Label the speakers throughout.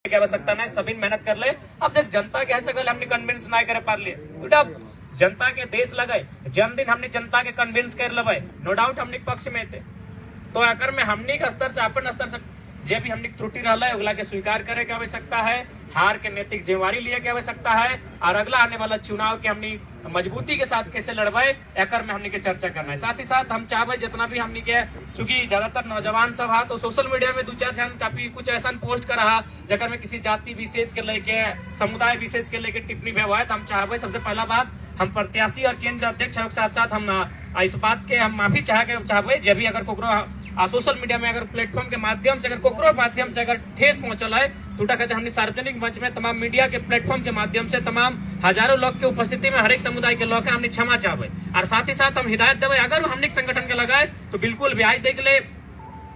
Speaker 1: की आवश्यकता नहीं, सभी मेहनत कर ले। अब देख जनता के ऐसे हमने कन्विंस नहीं करे पार लिए तो अब जनता के देश लगे जन्मदिन हमने जनता के कन्विंस कर लेवे, नो डाउट हमने पक्ष में थे। तो अगर में हमने के स्तर से अपन स्तर से जे भी हमने त्रुटि रहा है अगला के स्वीकार करे के आवश्यकता है, हार के नैतिक जिम्मेवारी लिए के आवश्यकता है, और अगला आने वाला चुनाव के हमने मजबूती के साथ कैसे लड़बे एकर में हमने के चर्चा करना है। साथ ही साथ हम चाहबे जितना भी हमने के, चूंकि ज्यादातर नौजवान सब है तो सोशल मीडिया में 2-4 जन काफी कुछ ऐसा पोस्ट कर रहा जगह में किसी जाति विशेष के लेके समुदाय विशेष के लेके टिप्पणी भी हुआ है। तो हम चाहबे सबसे पहला बात हम प्रत्याशी और केंद्र अध्यक्ष के साथ साथ हम इस बात के हम माफी चाहबे जब भी अगर कोकरो सोशल मीडिया में अगर प्लेटफॉर्म के माध्यम से अगर कोकरो माध्यम से अगर ठेस पहुंचल है तो कहते हमने सार्वजनिक मंच में तमाम मीडिया के प्लेटफॉर्म के माध्यम से तमाम हजारों लोग के उपस्थिति में हर एक समुदाय के लोग हमने क्षमा चाहबे। और साथ ही साथ हम हिदायत देवे अगर हमने संगठन के लगाए तो बिल्कुल भी आज देख ले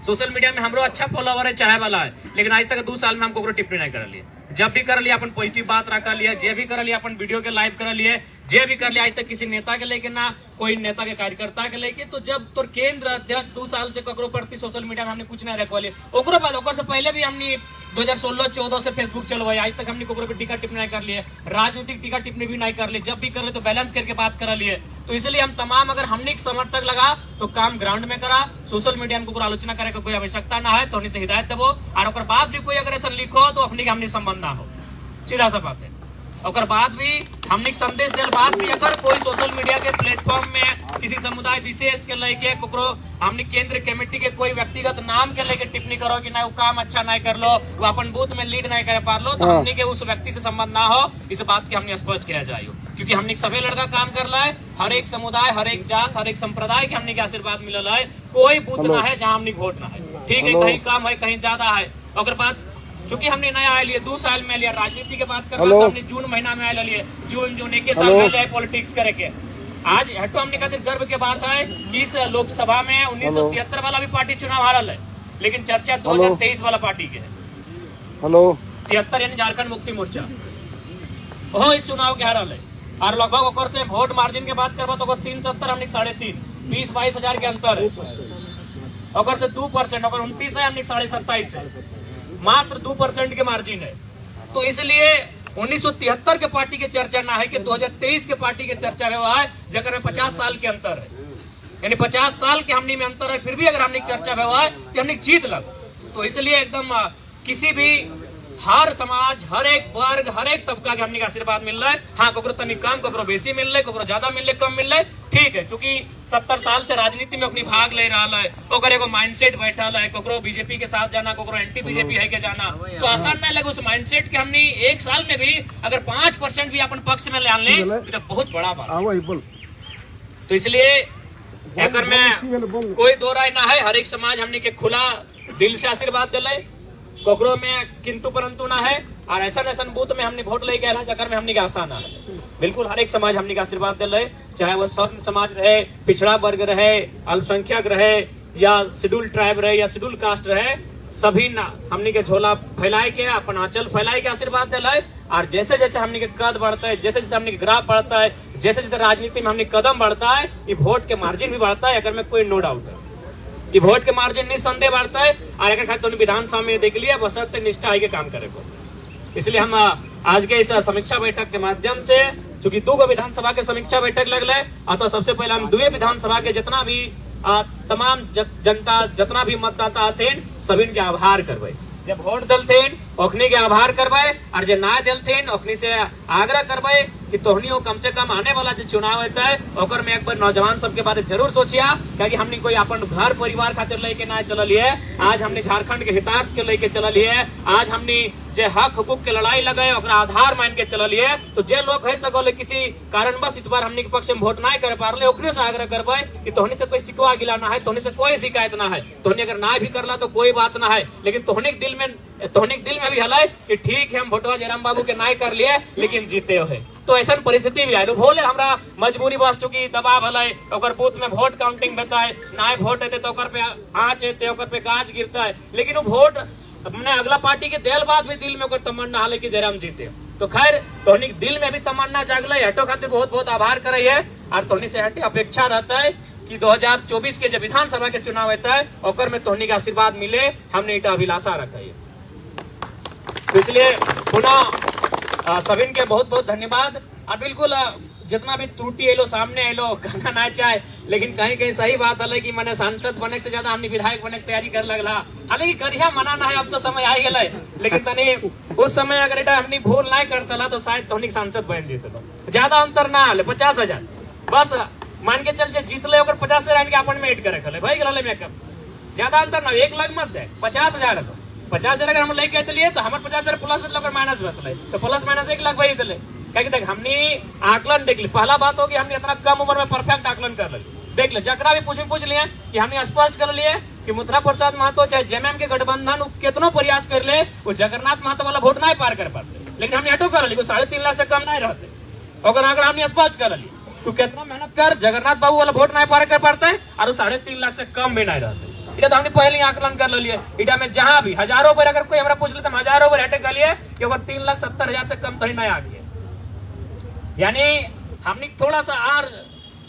Speaker 1: सोशल मीडिया में हमरो अच्छा फॉलोवर है चाहे वाला है, लेकिन आज तक 2 साल में हम कोकरो टिप्पणी नहीं कर लिए। जब भी कर लिया अपन पॉजिटिव बात रखा लिया, जे भी कर लिया अपन वीडियो के लाइव कर लिए, जे भी कर लिया आज तक किसी नेता के लेके ना कोई नेता के कार्यकर्ता के लेके। तो जब तो केंद्र अध्यक्ष 2 साल से ककरो प्रति सोशल मीडिया में हमने कुछ नहीं रखवाले, ओकरो बाद ओकर से पहले भी हमने 2016-14 से फेसबुक चलवाई, आज तक हमने कोकरो पे टीका टिप्पणी नहीं कर लिए, राजनीतिक टीका टिप्पणी भी नहीं कर लिए। जब भी कर ले तो बैलेंस करके बात कर लिए। तो इसलिए हम तमाम अगर हमने समर्थक लगा तो काम ग्राउंड में करा, सोशल मीडिया में कोई आलोचना करे कोई आवश्यकता ना है तो हमने से हिदायत देवो। और ओकर बाद भी कोई अगर ऐसा लिखो तो अपने हमने संबंध ना हो, सीधा सा बात है। और बाद भी हमने संदेश दिल बाद भी अगर कोई सोशल मीडिया के प्लेटफॉर्म में किसी समुदाय विशेष के लेके कोकरो हमने केंद्र कमेटी के कोई व्यक्तिगत नाम के लेके टिप्पणी करो कि ना वो काम अच्छा नहीं कर लो, वो अपन बूथ में लीड नहीं कर पा लो, तो हमने के उस व्यक्ति से संबंध ना हो, इस बात की हमने स्पष्ट किया जाए। क्योंकि हमने सभी लड़का काम कर रहा है, हर एक समुदाय हर एक जात हर एक संप्रदाय के हमने के आशीर्वाद मिलल है, कोई बूथ ना है जहाँ हमने वोट ना है। ठीक है, कहीं कम है कहीं ज्यादा है। और बात चूंकि हमने नया आए लिए 2 साल में लिया, राजनीति के बात करना तो हमने जून महीना में आए लिए, जून 1 साल में लिया पॉलिटिक्स करे के। आज हटो हमने खातिर गर्व के बात है कि इस लोकसभा में 1973 वाला भी पार्टी चुनाव हारल है, लेकिन चर्चा 2023 वाला पार्टी के है। 73 यानी झारखंड मुक्ति मोर्चा वो इस चुनाव के हारल है। और लगभग ओकर से वोट मार्जिन के बात करबा तो 370 हमने 3.5 20-22 हजार के अंतर है। ओकर से 2% ओकर 29 है, हमने 27.5 है, मात्र 2% के मार्जिन है। तो इसलिए 1973 के पार्टी के चर्चा ना है कि 2023 के पार्टी के चर्चा हुआ है जगह में 50 साल के अंतर है, यानी 50 साल के हमने में अंतर है। फिर भी अगर हमने चर्चा हुआ है तो हमने जीत लग। तो इसलिए एकदम किसी भी हर समाज हर एक वर्ग हर एक तबका के हमने का आशीर्वाद मिल रहा है। हाँ, कोकरो तनी कम कोकरो बेसी मिल रहा है, कोकरो ज्यादा मिल रहा है कम मिल रहा है, ठीक है। चूंकि 70 साल से राजनीति में अपनी भाग ले रहा है, ओकर एगो माइंडसेट बैठल है, कोकरो बीजेपी के साथ जाना कोकरो एंटी बीजेपी है के जाना, तो आसान नहीं लगे। उस माइंडसेट के हमने 1 साल में भी अगर 5% भी अपन पक्ष में ले ले तो बहुत बड़ा बात है। तो इसलिए अगर में कोई दो राय ना है, हर एक समाज हमने के खुला दिल से आशीर्वाद दिले, कोकरो में किंतु परंतु ना है। और ऐसा बूथ में हमने वोट लेके आना जगह में हमने का आसान है। बिल्कुल हर एक समाज हमने का आशीर्वाद दे रहे, चाहे वह स्वर्ण समाज रहे, पिछड़ा वर्ग रहे, अल्पसंख्यक रहे, या शेड्यूल ट्राइब रहे या शेड्यूल कास्ट रहे, सभी ना हमने के झोला फैलाए के अपन आंचल फैलाए के आशीर्वाद दे रहे। और जैसे जैसे हमने के कद बढ़ता है, जैसे जैसे हमने के ग्राफ बढ़ता है, जैसे जैसे राजनीति में हमने कदम बढ़ता है, ये वोट के मार्जिन भी बढ़ता है। अगर में कोई नो डाउट है, ये वोट के मार्जिन निस्संदेह बढ़ता है। और अगर खाली विधानसभा में देख लिया बशर्ते निष्ठा आई के काम करे को। इसलिए हम आज के इस समीक्षा बैठक के माध्यम से, चूंकि 2 विधानसभा के समीक्षा बैठक लगल है, अतः सबसे पहले हम 2 विधानसभा के जितना भी तमाम जनता जितना भी मतदाता थे सभी के आभार करबे। जब वोट दलथे ओखनी के आभार करबे, और जो ना दलथे ओखनी से आग्रह करबे कि तोहनियों कम से कम आने वाला जो चुनाव होता है ओकर में एक बार नौजवान सबके बारे जरूर सोचिया, क्योंकि हमने कोई अपन घर परिवार खातिर लेके ना चलल है। आज हमने झारखंड के हितार्थ के लेके चलल है, आज हमने जे हक हुकूक के लड़ाई लगे ओकरा आधार मान के चलल है। तो जे लोग है सगोले किसी कारणवश इस बार हमने के पक्ष में वोट नहीं कर पा रहे, ओकरे से आग्रह करबे कि तोहनी से कोई शिकवा गिला ना है, तोहनी से कोई शिकायत ना है। तोहनी अगर ना भी करला तो कोई बात ना है, लेकिन तोहनी दिल में भी हल है कि ठीक है हम वोटवा जयराम बाबू के नहीं कर लिए लेकिन जीते हो है। तो ऐसा परिस्थिति भी है, भोले हमरा मजबूरी बस चुकी दबाव हल है, ओकर बूथ में वोट काउंटिंग होता है, ना वोट हेते तो ओकर पे आँच हेते, ओकर पे गाज गिरता है, लेकिन वो वोट अपने अगला पार्टी के देल बाद भी दिल में ओकर तमन्ना हल कि जयराम जीते। तो खैर तोहनी दिल में भी तमन्ना जागल है, हटो खातिर बहुत बहुत आभार करे है। और तोहनी से हटे अपेक्षा रहता है कि 2024 के जब विधानसभा के चुनाव होता है ओकर में तोहनी का आशीर्वाद मिले, हमने इटा अभिलाषा रखा है। तो इसलिए पुनः सभी के बहुत बहुत धन्यवाद। और बिल्कुल जितना भी त्रुटि एलो सामने एलो गंगा ना चाहे, लेकिन कहीं कहीं सही बात है कि मैंने सांसद बने से ज्यादा हमने विधायक बने की तैयारी कर लगला। हालांकि करिया मना ना है, अब तो समय आ गया, लेकिन तनी उस समय अगर एटा हमने भूल नहीं करता तो शायद तो सांसद बन जीते। ज्यादा अंतर ना आले, 50,000 बस मान के चल जीतले ओकर 50 से के अपन में एड करे खले भाई गले मेकअप, ज्यादा अंतर ना, 1 लाख मत दे, 50,000 लो 50,000 अगर हम लेके चलिए तो हमारे 50,000 प्लस मतलब माइनस बतले तो प्लस माइनस 1 लाख वही चले। क्या देख हमने आकलन देख ली, पहला बात हो कि हमने इतना कम उम्र में परफेक्ट आकलन कर ली। देख ले जकरा भी पूछ लिए कि हमने स्पष्ट कर लिए कि मुथरा प्रसाद महतो चाहे जेएमएम के गठबंधन कितनो प्रयास कर ले वो जगन्नाथ महतो वाला वोट नहीं पार कर पाते, लेकिन हमने हटो कर ली 3.5 लाख से कम नहीं रहते। अगर आंकड़ा हमने स्पष्ट कर ली तो कितना मेहनत कर जगन्नाथ बाबू वाला वोट नहीं पार कर पाते और 3.5 लाख से कम भी नहीं रहते। इधर तो हमने पहले ही आकलन कर लिए, इटा में जहां भी हजारों पर अगर कोई हमरा पूछ ले तो हजारों पर हटे कर लिए कि अगर 3,70,000 से कम तो ही नहीं आगे। यानी हमने थोड़ा सा और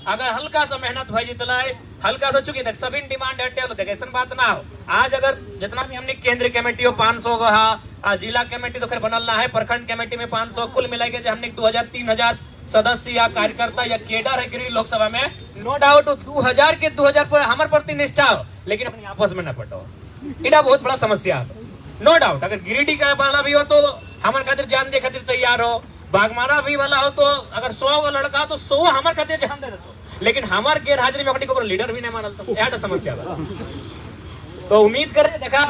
Speaker 1: अगर हल्का सा मेहनत भाई जितना है हल्का सा, चुकी देख सभी डिमांड हटे देख ऐसा बात ना हो। आज अगर जितना भी हमने केंद्रीय कमेटी हो 500 को जिला कमेटी तो खैर बनल है, प्रखंड कमेटी में 500 कुल मिला के हमने 2,000-3,000 सदस्य या कार्यकर्ता या केडर है गिरिडीह लोकसभा में, नो डाउट 2,000 के 2,000 पर हमारे प्रति निष्ठा हो, लेकिन अपनी आपस में न पटो, इटा बहुत बड़ा समस्या है। नो डाउट अगर गिरिडीह का वाला भी हो तो हमारे खातिर जान दे खातिर तैयार हो, बागमारा भी वाला हो तो अगर 100 का लड़का हो तो 100 हमारे खातिर जान दे देते, लेकिन हमारे गैर हाजिरी में अपनी को लीडर भी नहीं मानता, यह समस्या है। तो उम्मीद करें देखा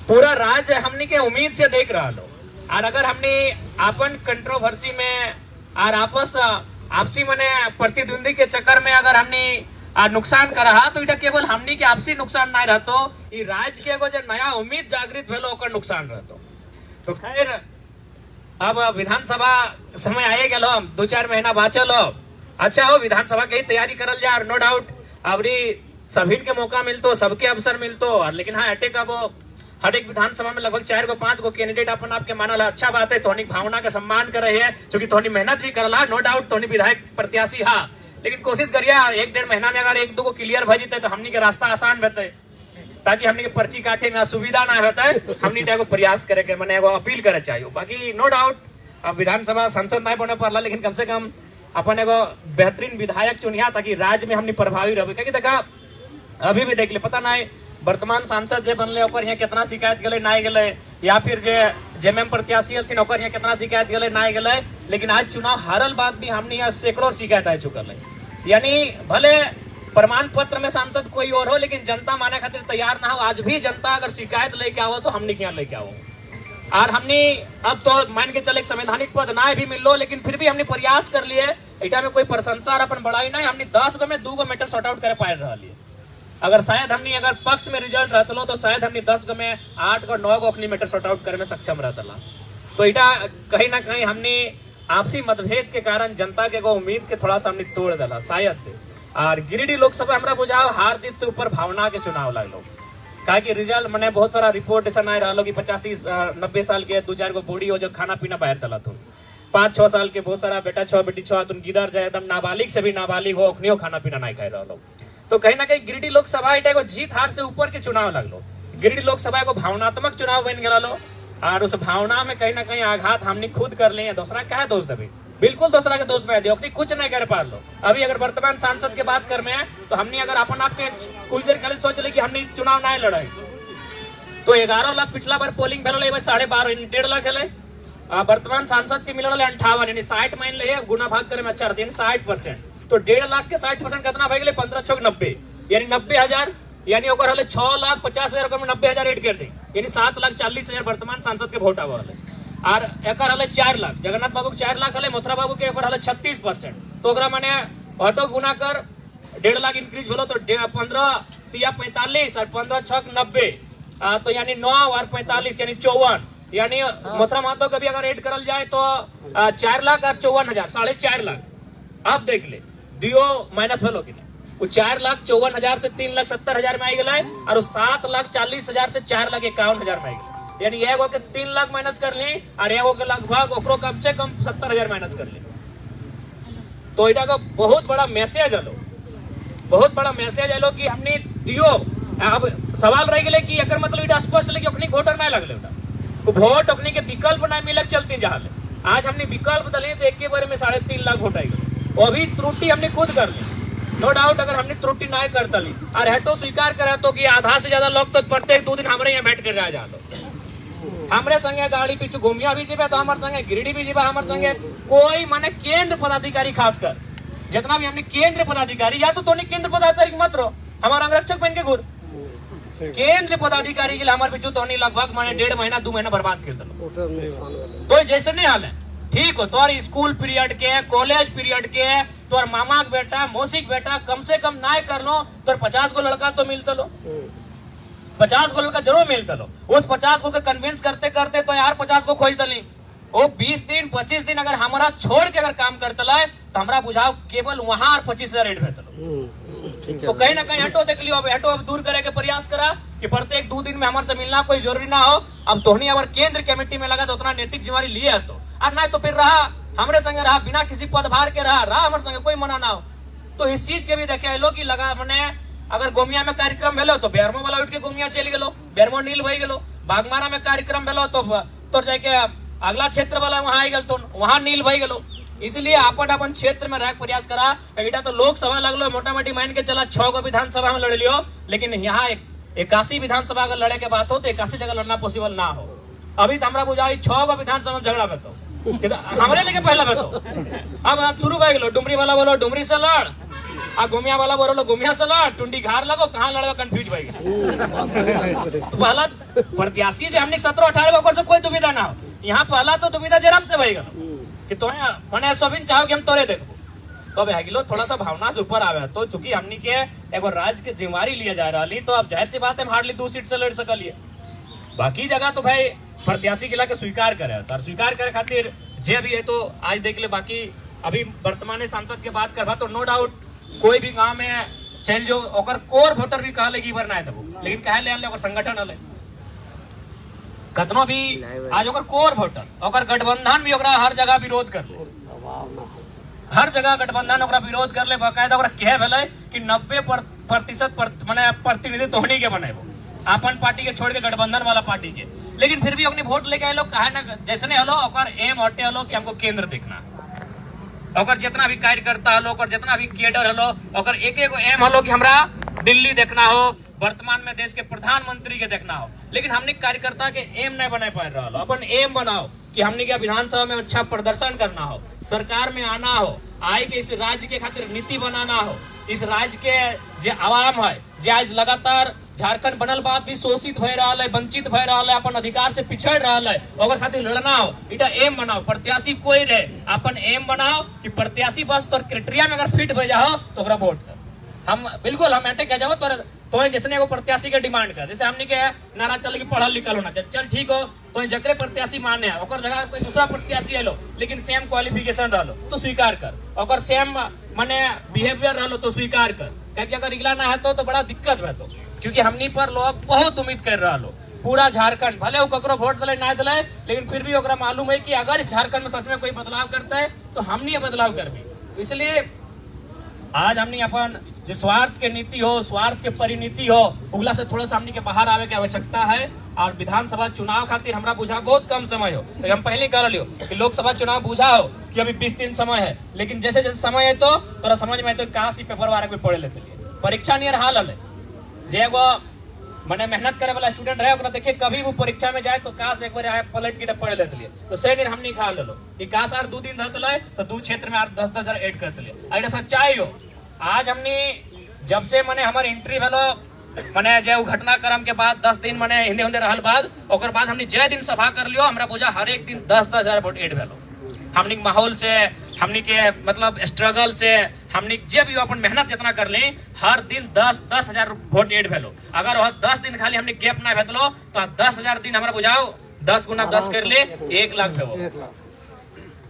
Speaker 1: पूरा राज्य हमने के उम्मीद से देख रहा लो, और अगर हमने अपन कंट्रोवर्सी में और आपसी मने प्रतिद्वंदी के चक्कर में अगर हमने नुकसान करा तो इटा केवल हमने के आपसी नुकसान नहीं रहतो, ये राज्य के एगो जो नया उम्मीद जागृत भेलो ओकर नुकसान रहतो। तो खैर अब विधानसभा समय आए गलो, 2-4 महीना बाँचल हो, अच्छा हो विधानसभा की तैयारी करल जाए। नो डाउट अबरी सभी के मौका मिलतो, सबके अवसर मिलतो, लेकिन हाँ अटेक अब हर एक विधानसभा में लगभग 4-5 को कैंडिडेट अपन आपके मानल है, अच्छा बात है, तोहनी भावना का सम्मान कर रहे हैं क्योंकि तोहनी मेहनत भी करला, नो डाउट तोहनी विधायक प्रत्याशी हा, लेकिन कोशिश करिए 1-1.5 महीना में अगर 1-2 को क्लियर भर जीते तो हमनी के रास्ता आसान रहते, ताकि हमनी के पर्ची काटे में असुविधा ना होता है। हमनी एगो प्रयास करे के मैंने एगो अपील करे चाहिए। बाकी नो डाउट अब विधानसभा सांसद नहीं बने पड़ला, लेकिन कम से कम अपन एगो बेहतरीन विधायक चुनिया ताकि राज्य में हमनी प्रभावी रहे। क्योंकि देखा अभी भी देख ले पता नहीं वर्तमान सांसद जे बनले ओकर यहाँ कितना शिकायत गले नहीं गले, या फिर जे जेएमएम प्रत्याशी हथिन ओकर यहाँ कितना शिकायत गले नहीं गले, लेकिन आज चुनाव हारल बाद भी हमने यहाँ सैकड़ों शिकायत आ चुकल है। यानी भले प्रमाण पत्र में सांसद कोई और हो, लेकिन जनता माने खातिर तैयार ना हो। आज भी जनता अगर शिकायत लेके आओ तो हमने यहाँ लेके आओ, और हमने अब तो मान के चले संवैधानिक पद ना भी मिल लो, लेकिन फिर भी हमने प्रयास कर लिए, इटा में कोई प्रशंसा और अपन बढ़ाई नहीं, हमने 10 गो में 2 गो मैटर सॉर्ट आउट करे पाए रहा लिए। अगर शायद हमने अगर पक्ष में रिजल्ट रहता लो तो शायद हमने 10 गो में 8 गो 9 गो अपनी मैटर सॉर्ट आउट करे में सक्षम रहता। तो इटा कहीं ना कहीं हमने आपसी मतभेद के कारण जनता के उम्मीद के थोड़ा सा हमने तोड़ दिला शायद। और गिरिडीह लोकसभा हमारा बुझाव हार जीत से ऊपर भावना के चुनाव लगलो, कहा कि रिजल्ट मैंने बहुत सारा रिपोर्ट ऐसा नहीं रहा कि 85-90 साल के 2-4 गो बूढ़ी हो जो खाना पीना बाहर तला तुम, 5-6 साल के बहुत सारा बेटा 6 बेटी 6 तुम गिदर जाए एकदम नाबालिग से भी नाबालिग हो अखनियो खाना पीना नहीं खा रहा। तो कहीं ना कहीं गिरिडीह लोकसभा एगो जीत हार से ऊपर के चुनाव लगलो। गिरिडीह लोकसभा एगो भावनात्मक चुनाव बन गया लो, और उस भावना में कहीं ना कहीं आघात हमने खुद कर लिए, दूसरा क्या दोष देवे, बिल्कुल दूसरा के दोष नहीं दियो, कुछ नहीं कर पा लो। अभी अगर वर्तमान सांसद के बात कर में तो हमने अगर अपन आप में कुछ देर पहले सोच ले कि हमने चुनाव नहीं लड़ाई तो 11 लाख पिछला बार पोलिंग भेल 12.5 1.5 लाख है, वर्तमान सांसद के मिलल 58 यानी 60 मान ले गुना भाग करे में अच्छा रहते 60%, तो 1.5 लाख के 60% कितना भाग 15-6-90 यानी 90,000, यानी 6,50,000 में 90,000 एड कर दी, यानी 7,40,000 वर्तमान सांसद के वोट आवा और एक 4 लाख जगन्नाथ बाबू के 4 लाख है, मथुरा बाबू के 36%, तो माने ऑटो गुना कर 1.5 लाख इंक्रीज भेलो तो 15-45 और 15-6-90 तो यानी 9 और 45 यानी 54, यानी मथुरा महतो का भी अगर ऐड करल जाए तो 4 लाख और 54,000 4.5 लाख। अब देख ले दियो माइनस भेलो कि वो 4,54,000 से 3,70,000 में आई गए, और 7,40,000 से 4,51,000 में आई गए, यानी एगो के 3 लाख माइनस कर ली और एगो के लगभग ओकरो कम से कम 70,000 माइनस कर ली। तो इटा का बहुत बड़ा मैसेज आलो, बहुत बड़ा मैसेज आलो कि हमने दियो। अब सवाल रह गए कि एकर मतलब इटा स्पष्ट ले कि अपनी वोटर नहीं लगले, वोट अपने के विकल्प ना मिले चलती जहाँ आज हमने विकल्प दली तो एक बार में 3.5 लाख वोट आएगा। वो भी त्रुटि हमने खुद कर ली, नो डाउट। अगर हमने त्रुटि ना करता ली और हेटो स्वीकार करा तो कि आधा से ज्यादा लोग तो प्रत्येक 2 दिन हमारे यहाँ बैठ कर जा हमरे संगे गाड़ी पीछू घूमिया भी जीवे तो हमारे संगे गिरिडीह भी जीवा हमारे संगे कोई माने केंद्र पदाधिकारी खासकर जितना भी हमने केंद्र पदाधिकारी या तो केंद्र पदाधिकारी मत रहो हमारा अंगरक्षक बन के घूर केंद्र पदाधिकारी के लिए हमारे पीछू तो लगभग माने 1.5 महीना 2 महीना बर्बाद कर दो तो जैसे नहीं हाल है। ठीक हो तोर स्कूल पीरियड के कॉलेज पीरियड के तोर मामा के बेटा मौसी के बेटा कम से कम ना कर लो तोर 50 गो लड़का तो मिलता लो 50 गो लड़का जरूर मिलता लो उस 50 गो के कन्विंस करते करते तो यार 50 को खोज दली वो 20 दिन 25 दिन अगर हमारा छोड़ के अगर काम करता है तो हमारा बुझाओ केवल वहां 25,000 रेट भेजता तो कहीं ना कहीं हटो देख लियो। हटो अब दूर करे के प्रयास करा कि प्रत्येक 2 दिन में हमारे से मिलना कोई जरूरी ना हो। अब तोहनी अगर केंद्र कमेटी में लगा तो उतना नैतिक जिम्मेवारी लिए है तो और ना तो फिर रहा हमारे संगे रहा बिना किसी पदभार के रहा हमारे संगे कोई मना ना हो। तो इस चीज के भी देखे लो कि लगा मैंने अगर गोमिया में कार्यक्रम भेलो तो बेरमो वाला उठ के गोमिया चल गेलो बेरमो नील भई गेलो बागमारा में कार्यक्रम भेलो तो जाके अगला क्षेत्र वाला वहां आई गल तो वहां नील भई गेलो। इसलिए अपन क्षेत्र में रह प्रयास करा बेटा तो लोकसभा लगलो मोटा मोटी मान के चला 6 गो विधानसभा में लड़ लियो लेकिन यहाँ 81 विधानसभा अगर लड़े के बात हो तो 81 जगह लड़ना पॉसिबल ना हो। अभी तो हमारा बुझाई 6 गो विधानसभा में झगड़ा बेतो हमारे लेके पहला बेतो अब शुरू भई गेलो डुमरी वाला बोलो डुमरी से लड़ आ गोमिया वाला बोलो गोमिया से लड़ टुंडी घार लगो कहाँ लड़ो कंफ्यूज भई गेल। तो पहला प्रत्याशी जो हमने 17-18 गो से कोई दुविधा ना हो यहाँ पहला तो दुविधा जराम से भई गेल कि तो मने सभी चाहो कि हम तोरे देखो तो भागिलो थोड़ा सा भावना से ऊपर आवे तो चूंकि हमनी के एगो राज्य के जिम्मेवारी लिया जा रही तो अब जाहिर सी बात है हार्डली 2 सीट से लड़ सकलिए। बाकी जगह तो भाई प्रत्याशी के लाके स्वीकार करे और स्वीकार करे खातिर जे भी है तो आज देख ले। बाकी अभी वर्तमान सांसद के बात करवा तो नो डाउट कोई भी गाँव में चल जो ओकर कोर वोटर भी कहले कि बार ना देबो लेकिन कहे ले ओकर संगठन हले कतनो भी आज ओकर कोर वोटर ओकर गठबंधन भी ओकरा हर जगह विरोध कर ले हर जगह गठबंधन ओकरा विरोध कर ले बाकायदा ओकरा कहे भेले कि 90% माने प्रतिनिधि तोहनी के बनेबो अपन पार्टी के छोड़ के गठबंधन वाला पार्टी के लेकिन फिर भी अपने वोट लेके आए लोग कहे ना जैसे हलो ओकर एम हटे हलो कि हमको केंद्र देखना ओकर जितना भी कार्यकर्ता हलो ओकर जितना भी कैडर हलो ओकर एक एम हलो कि हमरा दिल्ली देखना हो वर्तमान में देश के प्रधानमंत्री के देखना हो लेकिन हमने कार्यकर्ता के एम नहीं बना पा रहा हो। अपन एम बनाओ कि हमने क्या विधानसभा में अच्छा प्रदर्शन करना हो सरकार में आना हो आए के इस राज्य के खातिर नीति बनाना हो इस राज्य के जो आवाम है जो आज लगातार झारखंड बनल बाद भी शोषित भय रहा है वंचित भय रहा है अपन अधिकार से पिछड़ रहा है ओकर खातिर लड़ना हो इटा एम बनाओ। प्रत्याशी कोई रहे अपन एम बनाओ कि प्रत्याशी बस तोर क्राइटेरिया में अगर फिट भय जाओ तो ओकरा वोट कर हम बिल्कुल हम अटैक कह जाओ तो जैसे वो प्रत्याशी के डिमांड कर जैसे हमने के नारा चल कि पढ़ल लिखल होना चाहिए चल ठीक हो तो जकरे प्रत्याशी माने है ओकर जगह कोई दूसरा प्रत्याशी आलो लेकिन सेम क्वालिफिकेशन रहलो तो स्वीकार कर ओकर सेम माने बिहेवियर रहलो तो स्वीकार कर क्योंकि अगर इगला ना है तो बड़ा दिक्कत है तो क्योंकि हमनी पर लोग बहुत उम्मीद कर रहा लो पूरा झारखंड भले वो ककरो वोट दिले ना दिले लेकिन फिर भी ओकरा मालूम है कि अगर इस झारखंड में सच में कोई बदलाव करता है तो हमनी ये बदलाव कर भी। इसलिए आज हमनी अपन जो स्वार्थ के नीति हो स्वार्थ के परिनीति हो उगला से थोड़ा सा हमनी के बाहर आवे की आवश्यकता है और विधानसभा चुनाव खातिर हमरा बुझा बहुत कम समय हो तो हम पहले कह लियो कि लोकसभा चुनाव बुझा हो कि अभी 20 दिन समय है लेकिन जैसे जैसे समय है तो तोरा समझ में तो कहाँ सी पेपर वाला कोई पढ़े लेते परीक्षा नियर हाल है जे वो मैंने मेहनत करे वाला स्टूडेंट रहे ओकरा देखिए कभी वो परीक्षा में जाए तो काश एक बार पलट के पढ़ लेते लिए तो से दिन हमनी खा लो कि काश आर 2 दिन रहते तो 2 क्षेत्र में 10,000 ऐड करते लिए अगर सच्चाई हो आज हमने जब से मैंने हमारे एंट्री भेलो मैंने जो घटनाक्रम के बाद 10 दिन मैंने हिंदे हिंदे रहल बाद ओकर बाद हमने जय दिन सभा कर लियो हमरा बुझा हर एक दिन 10,000 वोट ऐड भेलो हमनी माहौल से हमनी के मतलब स्ट्रगल से हमनी जे भी अपन मेहनत जितना कर ली हर दिन 10,000 वोट ऐड भेलो अगर 10 दिन खाली हमने गैप ना भेटलो तो 10,000 दिन हमरा बुझाओ 10 गुना 10 कर ले 1 लाख देवो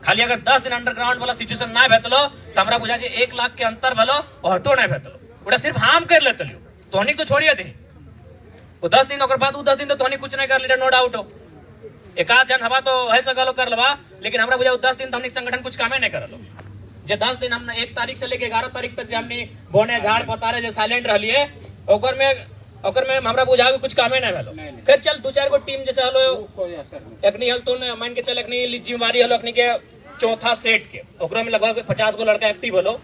Speaker 1: खाली अगर 10 दिन अंडरग्राउंड वाला सिचुएशन ना भेटलो तो हमरा बुझा जे 1 लाख के अंतर भेलो हटो ना भेटलो उड़ा सिर्फ हम कर लेते लियो तोहनी तो छोड़िए दी वो 10 दिन ओकर बाद 10 दिन तो तोहनी कुछ नहीं कर ली नो डाउट हो एक आध जन हवा तो ऐसा गलो कर लवा लेकिन हमरा बुझा 10 दिन तो हमनी संगठन कुछ कामे नहीं करलो जे 10 दिन हमने 1 तारीख से लेके 11 तारीख तक हमने बोने झाड़ पतारे जे साइलेंट रहलिए ओकर में और में हमरा बुझा कुछ कामे नहीं भेलो। फिर चल 2-4 गो टीम जैसे हलो एकनी हल तो मान के चल एकनी जिम्मेवारी हलो एकनी के चौथा सेट के ओकरा में लगभग 50 गो लड़का एक्टिव हलो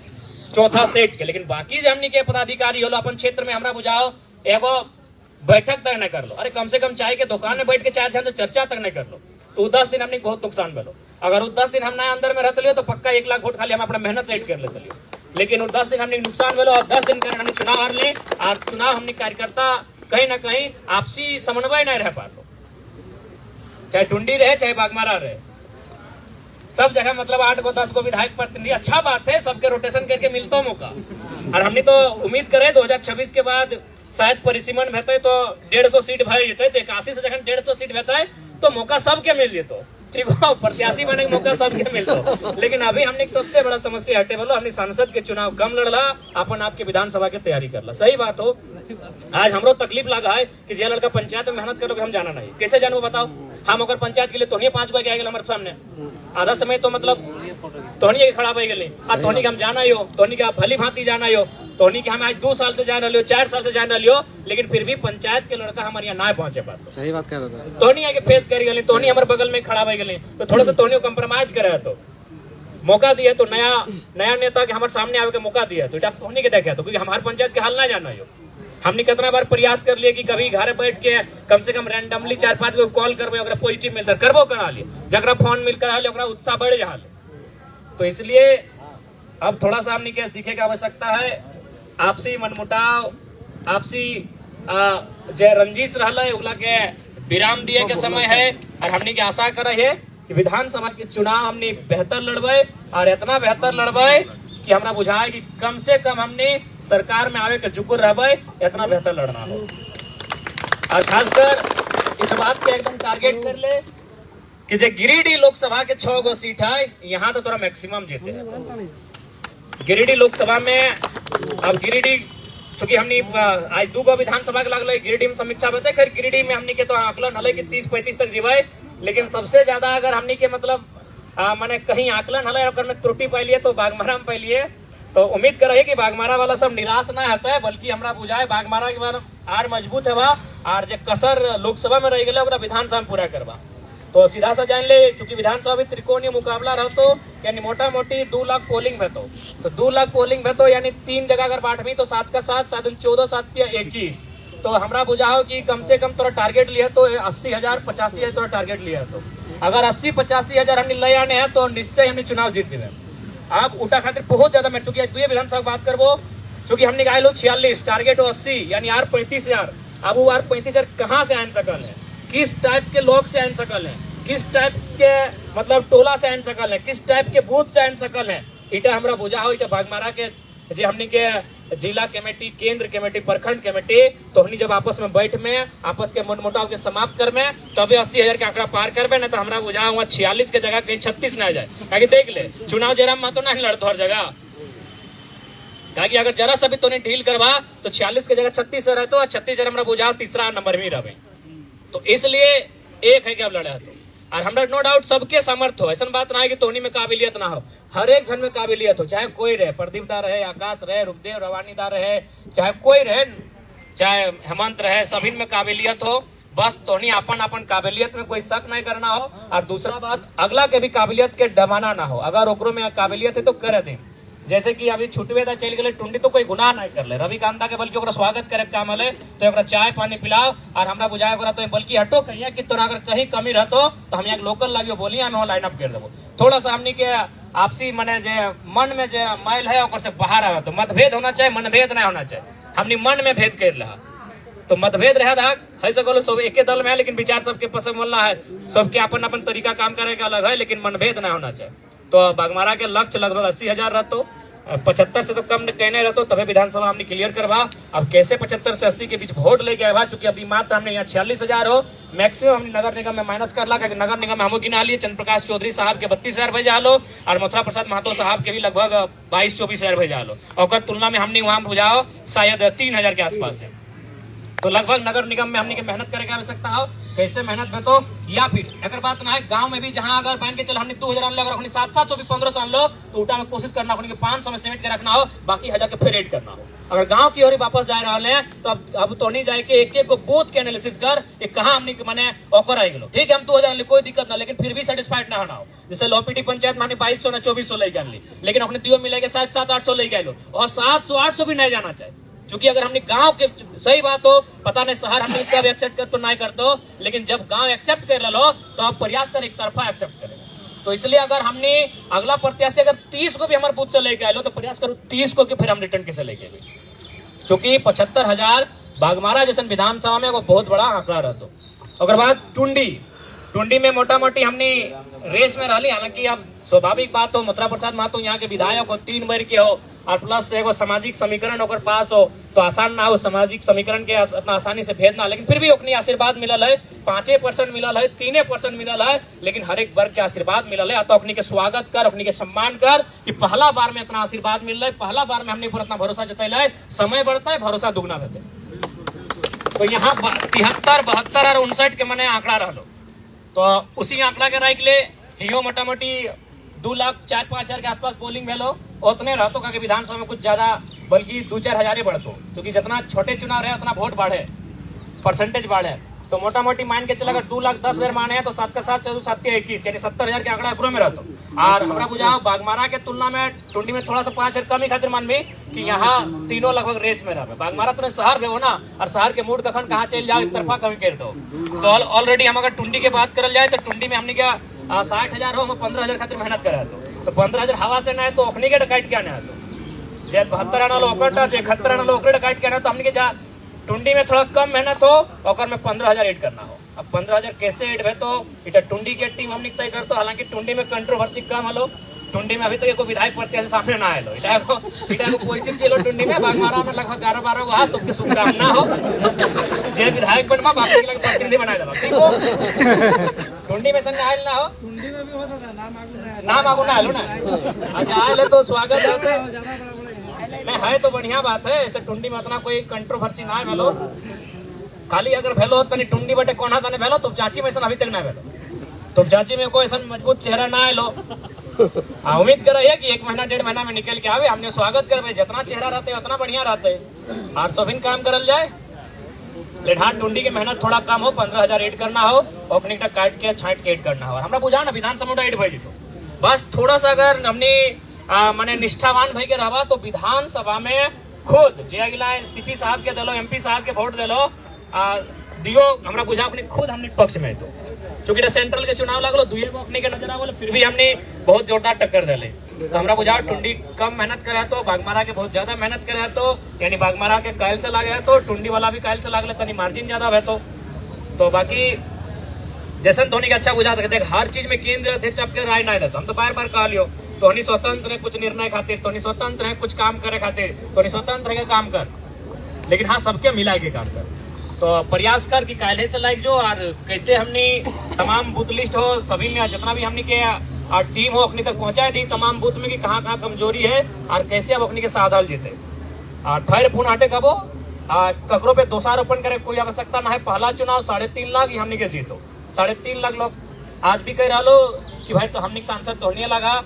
Speaker 1: चौथा सेट के। लेकिन बाकी जो हमनी के पदाधिकारी हलो अपन क्षेत्र में हमरा बुझाओ एगो बैठक तक नहीं कर लो। अरे कम से कम चाय के दुकान में बैठ के 4 जन से चर्चा तक नहीं कर लो तो 10 दिन हमने बहुत नुकसान भेलो। अगर 10 दिन हम ना अंदर में रहते लियो तो पक्का 1 लाख वोट खाली हम अपना मेहनत सेट कर लेते लियो। लेकिन 10 दिन हमने नुकसान भेलो और 10 दिन कर हमने चुनाव हार ले और चुनाव हमने कार्यकर्ता कहीं ना कहीं आपसी समन्वय नहीं रह पा लो। चाहे टुंडी रहे चाहे बागमारा रहे सब जगह मतलब 8 गो 10 गो विधायक प्रतिनिधि अच्छा बात है सबके रोटेशन करके मिलता मौका। और हमने तो उम्मीद करे 2026 के बाद शायद परिसीमन भेटे तो 150 सीट भर जेते तो 81 से जखन 150 सीट भेटे तो मौका सबके मिल जेतो। ठीक हो प्रत्याशी बने के मौका सबके मिलतो। लेकिन अभी हमने सबसे बड़ा समस्या हटे बोलो हमने सांसद के चुनाव कम लड़ला अपन आपके विधानसभा के तैयारी करला। सही बात हो आज हमरो तकलीफ लगा है कि जे लड़का पंचायत में मेहनत करोगे हम जाना नहीं कैसे जानू बताओ। हम अगर पंचायत के लिए तोहनी 5 गो आ गेल हमारे सामने आधा समय तो मतलब तोहनी के खड़ा हो गेले आ तोहनी के हम जाना हो तोहनी के भली भांति जाना हो तोहनी के हम आज 2 साल से जान रहे हो 4 साल से जान रहे हो लेकिन फिर भी पंचायत के लड़का हमारे यहाँ ना पहुंचे पाते।
Speaker 2: सही बात कहता था
Speaker 1: तोहनी आगे फेस कर गेले तोहनी हमारे बगल में खड़ा हो गेले तो थोड़ा सा तोहनी को कंप्रोमाइज करे तो मौका दिए तो नया नेता के हमारे सामने आवे के मौका दिया तो तोहनी के देखे तो क्योंकि हमारे पंचायत के हाल ना जाना हो। हमने कितना बार प्रयास कर लिए कि कभी घर बैठ के कम से कम रैंडमली 4-5 गो कॉल करबे अगर पॉजिटिव मिलता करबो करा लिए जगरा फोन मिल करा ले ओकरा उत्साह बढ़ जा ले। तो इसलिए अब थोड़ा सा हमने क्या सीखे की आवश्यकता है आपसी मनमुटाव आपसी जे रंजिश रहला है उला के विराम दिए के समय है। और हमने की आशा करे है कि विधानसभा के चुनाव हमने बेहतर लड़बे और इतना बेहतर लड़बे कि हमरा बुझाए कि कम से कम हमने सरकार में आवे के जुकुर रहबे इतना बेहतर लड़ना हो। और खासकर इस बात के एकदम टारगेट कर ले कि जे गिरिडीह लोकसभा के 6 गो सीट है यहाँ तो तोरा मैक्सिमम जीते है। गिरिडीह लोकसभा में अब गिरिडीह चूंकि हमने आज 2 गो विधानसभा के लगल गिरिडीह में समीक्षा बता खैर गिरिडीह में हमने के तो आकलन हल कि 30-35 तक जीवे। लेकिन सबसे ज्यादा अगर हमने के मतलब मैंने कहीं आकलन हल और में त्रुटि पाइलिए तो बागमारा में पाइलिए तो उम्मीद कर रही कि बागमारा वाला सब निराश ना होता है बल्कि हमरा बुझाए बागमारा के बाद आर मजबूत है और जो कसर लोकसभा में रह गए विधानसभा में पूरा करवा। तो सीधा सा जान ले चूंकि विधानसभा में त्रिकोणीय मुकाबला रहतो यानी मोटा मोटी 2 लाख पोलिंग भेतो तो 2 लाख पोलिंग भेतो यानी 3 जगह अगर बांटवी तो 7 का 7 7 14 7 21 तो हमरा बुझाओ कि कम से कम तोरा टारगेट लिया तो 80,000 85,000 तोरा टारगेट लिया तो अगर 80-85,000 हमने ले आने हैं तो निश्चय हमने चुनाव जीत जाए। अब उठा खातिर बहुत ज्यादा मैं चूंकि 2 विधानसभा बात करबो चूंकि हमने गाय लो 46 टारगेट हो 80 यानी यार 35,000। अब वो यार 35,000 कहाँ से आन सकल है किस टाइप के लोग से आन सकल है किस टाइप के मतलब टोला से आन सकल है किस टाइप के बूथ से आन सकल है इटा हमरा बुझा हो। इटा बागमारा के जे हमने के जिला कमेटी केंद्र कमेटी प्रखंड कमेटी तो हमने जब आपस में बैठ में आपस के मनमुटाव के समाप्त कर में तबे 80,000 के आंकड़ा पार करबे ना तो हमरा बुझा हुआ 46 के जगह कहीं 36 ना जाए। ताकि देख ले चुनाव जरा में तो नहीं लड़तो हर जगह ताकि अगर जरा सा भी तो नहीं ढील करवा तो 46 के जगह 36 से रहते 36 जरा हमरा बुझा तीसरा नंबर में रहे। तो इसलिए एक है कि अब लड़े तो और हमरा नो डाउट सबके सामर्थ्य हो ऐसा बात ना है कि तोहनी में काबिलियत ना हो हर एक जन में काबिलियत हो चाहे कोई रहे प्रदीप दा रहे आकाश रहे रुपदेव रवानी दा रहे चाहे कोई रहे चाहे हेमंत रहे सभी में काबिलियत हो। बस तोहनी अपन काबिलियत में कोई शक नहीं करना हो और दूसरा बात अगला के भी काबिलियत के दबाना ना हो। अगर ओकरो में काबिलियत है तो कर दे जैसे कि अभी छुटवे दा चल गए टुंडी तो कोई गुनाह नहीं कर ले रविकांता के बल्कि ओकरा स्वागत करे काम है तो ओकरा चाय पानी पिलाओ और हमरा बुझाए ओकरा तो बल्कि हटो कहिए कि तोरा अगर कहीं कमी रहतो तो हम यहाँ लोकल लागियो बोलिए हम लाइन अप कर देबो। थोड़ा सा हमनी के आपसी मने जे मन में जे मैल है ओकर से बाहर आवे तो मतभेद होना चाहिए मनभेद नहीं होना चाहिए। हमनी मन में भेद कर रहा तो मतभेद रहे है सको सब एक दल में है लेकिन विचार सबके पसंद मिलना है सबके अपन अपन तरीका काम करे का अलग है लेकिन मनभेद नहीं होना चाहिए। तो बागमारा के लक्ष्य लगभग 80,000 रहतो 75 से तो कम कहने रहते तभी विधानसभा हमने क्लियर करवा। अब कैसे 75 से 80 के बीच वोट लेके आया चूंकि अभी मात्र हमने यहाँ 46,000 हो मैक्सिमम हमने नगर निगम में माइनस कर ला क्योंकि नगर निगम में हम गिना लिए चंद्र प्रकाश चौधरी साहब के 32,000 भेजा लो और मथुरा प्रसाद महतो साहब के भी लगभग 22-24,000 भेजा लो और तुलना में हमने वहां बुझाओ शायद 3,000 के आसपास है। तो लगभग नगर निगम में हमने मेहनत करे की आवश्यकता हो कैसे मेहनत में तो, या फिर अगर बात ना है गांव में भी जहां अगर मान के चल हमने 2000 अनलो, अगर 700 भी 1500 अनलो तो उल्टा में कोशिश करना 500 में सीमेंट के रखना हो, बाकी 1000 के फिर एड करना हो। अगर गांव की ओर वापस जा रहे हैं तो अब तो नहीं जाए कि एक को बूथ के एनालिसिस कर कहाँ हमने माने ऑकर आई गलो, ठीक है हम 2000 अनली कोई दिक्कत ना, लेकिन फिर भी सेटिस्फाइड ना होना हो। जैसे लोपीटी पंचायत में 2200 ना 2400 लेके अनली, लेकिन अपने दियो मिलेगा 700-800 लेके आए लो, और 700-800 भी नहीं जाना चाहिए। क्योंकि अगर हमने गांव के, सही बात हो पता नहीं शहर हमने कब एक्सेप्ट कर तो नहीं करते, लेकिन जब गांव एक्सेप्ट कर लो तो आप प्रयास कर एक तरफा एक्सेप्ट करें। तो इसलिए अगर हमने अगला प्रत्याशी अगर 30 को भी हमारे बूथ से लेके आए लो तो प्रयास करो 30 को कि फिर हम रिटर्न कैसे लेके आए, क्योंकि 75,000 बागमारा जैसे विधानसभा में वो बहुत बड़ा आंकड़ा रहता। अगर बात टुंडी में मोटा मोटी हमने रेस में रही, हालांकि अब स्वाभाविक बात हो मथुरा प्रसाद महतो यहाँ के विधायक हो 3 बार के हो, और प्लस एगो सामाजिक समीकरण होकर पास हो तो आसान ना हो सामाजिक समीकरण के इतना आसानी से भेजना, लेकिन फिर भी ओकनी आशीर्वाद मिलल है, 5% मिलल है, 3% मिलल है, लेकिन हर एक वर्ग के आशीर्वाद मिलल है। तो ओकनी के स्वागत कर, ओकनी के सम्मान कर कि पहला बार में इतना आशीर्वाद मिल रहा है, पहला बार में हमने पर इतना भरोसा जतैल है, समय बढ़ता है भरोसा दुगना रहता है। तो यहाँ 73, 72 और 59 के मने आंकड़ा रहो, तो उसी आंकड़ा के राय के लिए हियो मोटा मोटी 2,04,5,000 के आसपास पोलिंग भेलो, उतने रहतो का विधानसभा में कुछ ज्यादा बल्कि 2-4 हजार बढ़तो, क्योंकि जितना छोटे चुनाव रहे उतना वोट बढ़े, परसेंटेज बढ़े। तो मोटा मोटी मान के चला अगर 2,10,000 माने हैं तो 7 का 7 7 21 यानी 70,000 के आंकड़ा एकरो में रहतो। और हमारा बुझाओ बागमारा के तुलना में टुंडी में थोड़ा सा 5,000 कम ही खातिर मान भी कि यहाँ तीनों लगभग रेस में रहे। बागमारा तो शहर में हो ना, और शहर के मूड कखन कहाँ चल जाओ एक तरफा कमी कर दो। तो ऑलरेडी हम अगर टुंडी की बात करल जाए तो टुंडी में हमने क्या 60,000 हो, हम 15,000 खातिर मेहनत करे तो 15,000 हवा से ना है तो अपने के डकाइट क्या ना है, तो जे 72 आना लो ओकर 71 आना लो ओकर डकाइट क्या ना, तो हमने के जा टुंडी में थोड़ा कम मेहनत हो ओकर में 15,000 ऐड करना हो। अब 15,000 कैसे ऐड है तो इटा टुंडी के टीम हमने तय करतो, हालांकि टुंडी में कंट्रोवर्सी कम हलो, टुंडी में अभी तक कोई विधायक प्रत्याशी सामने ना आए लो, इटा को पॉजिटिव के लो टुंडी में। बागमारा में लगभग 11-12 गो हां सबके शुभकामना हो, जे विधायक बनवा बाकी के लगे प्रतिनिधि बनाए देबा, ठीक हो। टुंडी में संग आइल ना हो, टुंडी में भी हो नाम आगू ना आलो ना, अच्छा आइल तो स्वागत है, नहीं है तो बढ़िया बात है। ऐसे टुंडी में उतना कोई कंट्रोवर्सी ना भेलो, खाली अगर भेलो तनी टुंडी बटे कोना तने भेलो तो चाची में अभी तक ना भेलो, तो चाची में कोई ऐसा मजबूत चेहरा ना आए लो। उम्मीद कर कि 1 महीना 1.5 महीना में निकल के आवे, हमने स्वागत करवे, जितना चेहरा रहते उतना बढ़िया रहते और सभी काम करल जाए। लेकिन टुंडी की मेहनत थोड़ा कम हो, 15,000 ऐड करना हो, ओपनिंग तक काट के छांट के ऐड करना हो। हमरा बुझा ना विधानसभा ऐड भइल तो बस थोड़ा सा अगर हमने माने निष्ठावान भई के रहबा तो विधानसभा में खुद जे अगला सीपी साहब के दिलो, एमपी साहब के वोट दिलो दियो, हमरा बुझा अपने खुद हमने पक्ष में तो, क्योंकि सेंट्रल के चुनाव लगलो दुए को अपने के नजर आवल, फिर भी हमने बहुत जोरदार टक्कर दिले। तो हमरा बुझा टुंडी कम मेहनत करे तो बागमारा के बहुत ज्यादा मेहनत करे तो, यानी बागमारा के कायल से लागे तो टुंडी वाला भी कायल से लागले तनी मार्जिन ज्यादा है तो बाकी जैसन धोनी के अच्छा बुझा देख हर चीज में केंद्र अध्यक्ष आपके राय ना देते, हम तो बार बार कह लियो तो स्वतंत्र है कुछ निर्णय खातिर, तो स्वतंत्र है कुछ काम करे खातिर, तो स्वतंत्र है काम कर, लेकिन हाँ सबके मिला के काम कर। तो प्रयास कर कि काले से लाइक जो और कैसे हमने तमाम बूथ लिस्ट हो सभी में जितना भी हमने के टीम हो अपनी तक पहुंचाए दी तमाम बूथ में कि कहाँ कहाँ कमजोरी है और कैसे अब अपनी के साथ जीते। और फिर पुनः हटे कबो ककरों पे दोषारोपण करे कोई आवश्यकता ना है। पहला चुनाव 3.5 लाख हमने के जीतो, 3.5 लाख लोग आज भी कह रहा लो कि भाई तो हमने सांसद तोड़ने लगा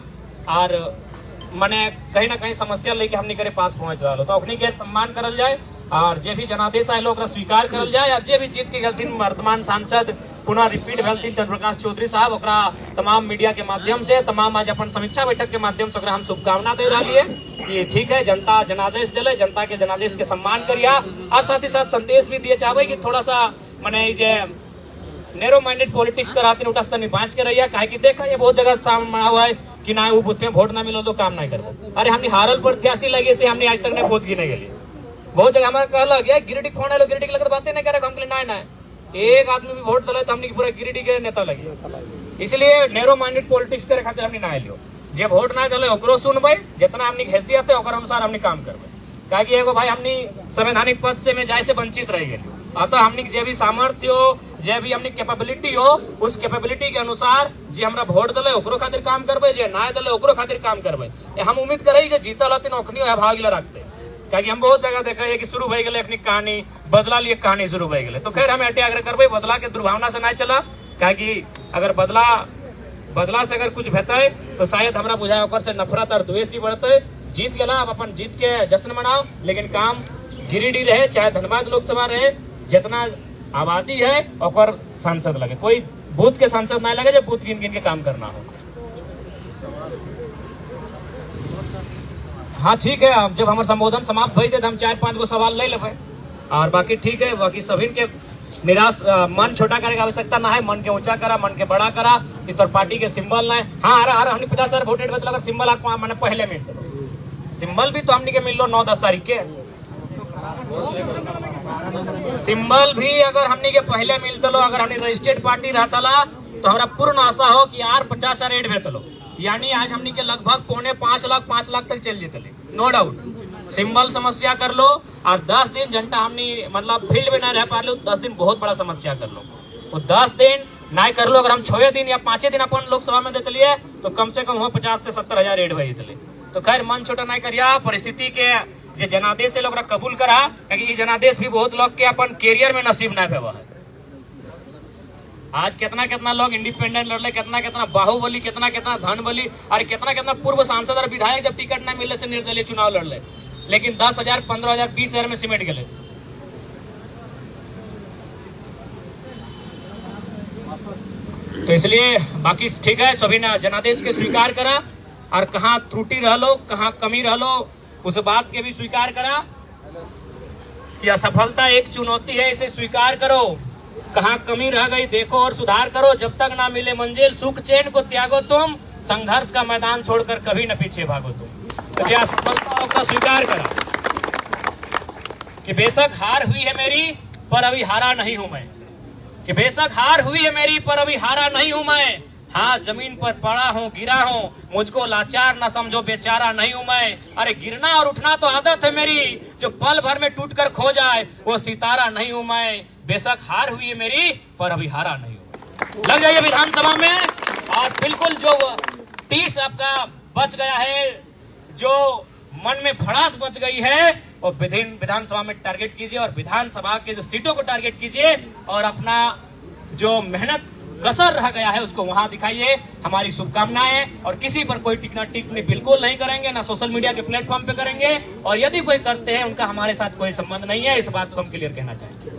Speaker 1: और मैंने कहीं ना कहीं समस्या लेके हमने करे पास पहुंच रहा लो, तो अपने के सम्मान करल जाए और जे भी जनादेश आए लोग स्वीकार करल जाए। और जे भी जीत के गलती वर्तमान सांसद पुनः रिपीट भेलथिन चंद्रप्रकाश चौधरी साहब, ओकरा तमाम मीडिया के माध्यम से तमाम आज अपन समीक्षा बैठक के माध्यम से हम शुभकामना दे रही है कि ठीक है जनता जनादेश दिले, जनता के जनादेश के सम्मान करिया और साथ ही साथ संदेश भी दिए चाहे कि थोड़ा सा मैंने जे नैरो माइंडेड पॉलिटिक्स कराते उठा स्तनी बाँच के रहिए, काहे कि देखा ये बहुत जगह सामने हुआ है कि ना वो बूथ में वोट ना मिलो तो काम नहीं करो। अरे हमने हारल प्रत्याशी लगे से हमने आज तक नहीं वोट गिने गए, बहुत जगह हमारा कहला गया गिरिडीह फोन लो गिरिडीह के लगता बातें नहीं करे, हम ना एक आदमी भी वोट दिला तो हमने पूरा गिरिडीह के नेता लगे। इसलिए नैरो माइंडेड पॉलिटिक्स करे खातिर हमने ना लियो, जे वोट ना दिले ओकरो सुनबे, जितना हमने हैसियत है ओकर अनुसार हमने काम करबे। काहे कि एगो भाई हमने संवैधानिक पद से में जाए से वंचित रह गए, अतः हमने जे भी सामर्थ्य हो जे भी हमने कैपेबिलिटी हो उस कैपेबिलिटी के अनुसार जे हमरा वोट दिले ओकरो खातिर काम करबे, जे ना दिले ओकरो खातिर काम करबे। हम उम्मीद करे जे जीतल हथिन ओखनी भाग ले रखते क्योंकि हम बहुत जगह देखा है कि शुरू हो गए अपनी कहानी बदला लिए कहानी शुरू हो गए। तो खैर हमें आग्रह करबे बदला के दुर्भावना से ना चला, क्योंकि अगर बदला से अगर कुछ बेहतर तो शायद हमरा बुझाए ओकर से नफरत और द्वेष ही बढ़ते। जीत गला, अब अपन जीत के जश्न मनाओ, लेकिन काम गिरिडीह रहे चाहे धनबाद लोकसभा रहे, जितना आबादी है और सांसद लगे, कोई बूथ के सांसद ना लगे जब बूथ गिन गिन के काम करना हो। हाँ ठीक है, अब जब हमारे संबोधन समाप्त भई थे तो हम 4-5 गो सवाल ले लेबे, और बाकी ठीक है। बाकी सभी के निराश मन छोटा करे की आवश्यकता ना है, मन के ऊंचा करा, मन के बड़ा करा। इस तरह पार्टी के सिंबल ना है। हाँ अरे हमने 50,000 वोटेड बचल, अगर सिंबल आपको मैंने पहले मिल सिंबल भी तो हमने के मिल लो 9-10 तारीख के। सिंबल भी अगर हमने के पहले मिलते लो, अगर हमने रजिस्टर्ड पार्टी रहता ला तो हमारा पूर्ण आशा हो कि यार 50,000 एड भेजते लो, यानी आज हमने के लगभग 4.25 लाख तक चल जेते, नो डाउट। सिंबल समस्या कर लो, और 10 दिन जनता हमने मतलब फील्ड में ना रह पा लो, 10 दिन बहुत बड़ा समस्या कर लो। वो 10 दिन ना कर लो, अगर हम 6 दिन या 5 दिन अपन लोकसभा में देते लिए तो कम से कम हो 50 से 70,000 एड भेजते। तो खैर मन छोटा नहीं करिया, परिस्थिति के जो जनादेश से लोग कबूल करा, क्योंकि ये जनादेश भी बहुत लोग के अपन कैरियर में नसीब ना भेवा है। आज कितना कितना लोग इंडिपेंडेंट लड़ले, कितना कितना बाहुबली, कितना कितना धनबली, और कितना कितना पूर्व सांसद और विधायक जब टिकट न मिलने से निर्दलीय चुनाव लड़ले, लेकिन 10,000, 15,000, 20,000 में सिमट गए। तो इसलिए बाकी ठीक है, सभी ने जनादेश के स्वीकार करा, और कहाँ त्रुटि रह लो, कहाँ कमी रह लो, उस बात के भी स्वीकार करा कि असफलता एक चुनौती है, इसे स्वीकार करो। कहाँ कमी रह गई देखो और सुधार करो। जब तक ना मिले मंजिल, सुख चैन को त्यागो तुम, संघर्ष का मैदान छोड़कर कभी न पीछे भागो तुम। तो क्या असफलताओं का स्वीकार करा कि बेशक हार हुई है मेरी, पर अभी हारा नहीं हूं मैं, कि बेशक हार हुई है मेरी, पर अभी हारा नहीं हूं मैं। हाँ जमीन पर पड़ा हूँ, गिरा हूँ, मुझको लाचार न समझो, बेचारा नहीं हूं मैं। अरे गिरना और उठना तो आदत है मेरी, जो पल भर में टूटकर खो जाए वो सितारा नहीं हूं मैं। बेशक हार हुई है मेरी, पर अभी हारा नहीं हूं। लग जाइए विधानसभा में, और बिल्कुल जो 30 आपका बच गया है, जो मन में भड़ास बच गई है, वो विधानसभा में टारगेट कीजिए, और विधानसभा के जो सीटों को टारगेट कीजिए, और अपना जो मेहनत कसर रह गया है उसको वहां दिखाइए। हमारी शुभकामनाएं, और किसी पर कोई टिप्पणी बिल्कुल नहीं करेंगे, ना सोशल मीडिया के प्लेटफॉर्म पे करेंगे, और यदि कोई करते हैं उनका हमारे साथ कोई संबंध नहीं है, इस बात को हम क्लियर कहना चाहेंगे।